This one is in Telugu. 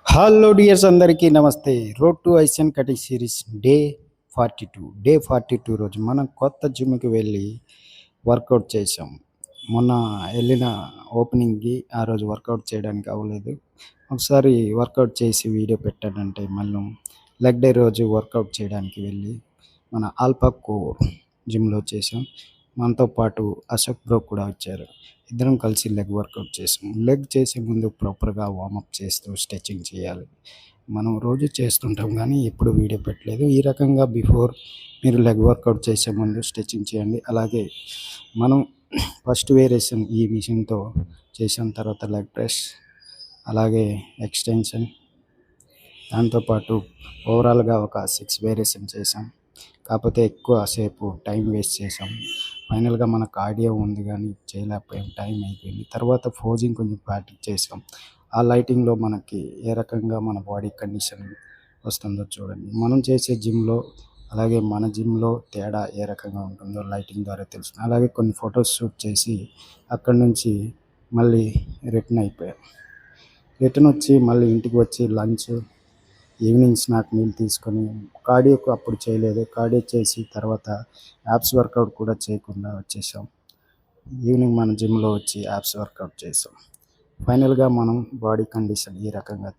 హలో డియర్స్, అందరికీ నమస్తే. రోడ్ టు ఐసియన్ కటి సిరీస్ డే 42 రోజు మనం కొత్త జిమ్కి వెళ్ళి వర్కౌట్ చేసాం. మొన్న వెళ్ళిన ఓపెనింగ్కి ఆ రోజు వర్కౌట్ చేయడానికి అవ్వలేదు. ఒకసారి వర్కౌట్ చేసి వీడియో పెట్టానంటే మళ్ళీ లెగ్ డే రోజు వర్కౌట్ చేయడానికి వెళ్ళి మన ఆల్పా కోర్ జిమ్లో చేసాం. మనతో పాటు అశోక్ బ్రో కూడా వచ్చారు. ఇద్దరం కలిసి లెగ్ వర్కౌట్ చేసాం. లెగ్ చేసే ముందు ప్రాపర్గా వార్మప్ చేస్తూ స్ట్రెచింగ్ చేయాలి. మనం రోజు చేస్తుంటాం కానీ ఎప్పుడు వీడియో పెట్టలేదు. ఈ రకంగా బిఫోర్ మీరు లెగ్ వర్కౌట్ చేసే ముందు స్ట్రెచింగ్ చేయండి. అలాగే మనం ఫస్ట్ వేరియేషన్ ఈ మిషన్తో చేసిన తర్వాత లెగ్ ప్రెస్, అలాగే ఎక్స్టెన్షన్, దాంతోపాటు ఓవరాల్గా ఒక 6 వేరియేషన్ చేసాం. కాకపోతే ఎక్కువ సేపు టైం వేస్ట్ చేసాం. ఫైనల్గా మన కార్డియో ఉంది కానీ చేయలేకపోయాం, టైం అయిపోయింది. తర్వాత ఫోజింగ్ కొంచెం ప్రాక్టీస్ చేసాం. ఆ లైటింగ్లో మనకి ఏ రకంగా మన బాడీ కండిషన్ వస్తుందో చూడండి. మనం చేసే జిమ్లో అలాగే మన జిమ్లో తేడా ఏ రకంగా ఉంటుందో లైటింగ్ ద్వారా తెలుస్తుంది. అలాగే కొన్ని ఫొటోస్ షూట్ చేసి అక్కడి నుంచి మళ్ళీ రిటర్న్ అయిపోయాం. రిటర్న్ వచ్చి మళ్ళీ ఇంటికి వచ్చి లంచ్, ఈవినింగ్ స్నాక్ మీల్ తీసుకొని కార్డియోకు అప్పుడు చేయలేదు. కార్డియో చేసి తర్వాత యాప్స్ వర్కౌట్ కూడా చేయకుండా వచ్చేసాం. ఈవినింగ్ మన జిమ్లో వచ్చి యాప్స్ వర్కౌట్ చేసాం. ఫైనల్గా మనం బాడీ కండిషన్ ఈ రకంగా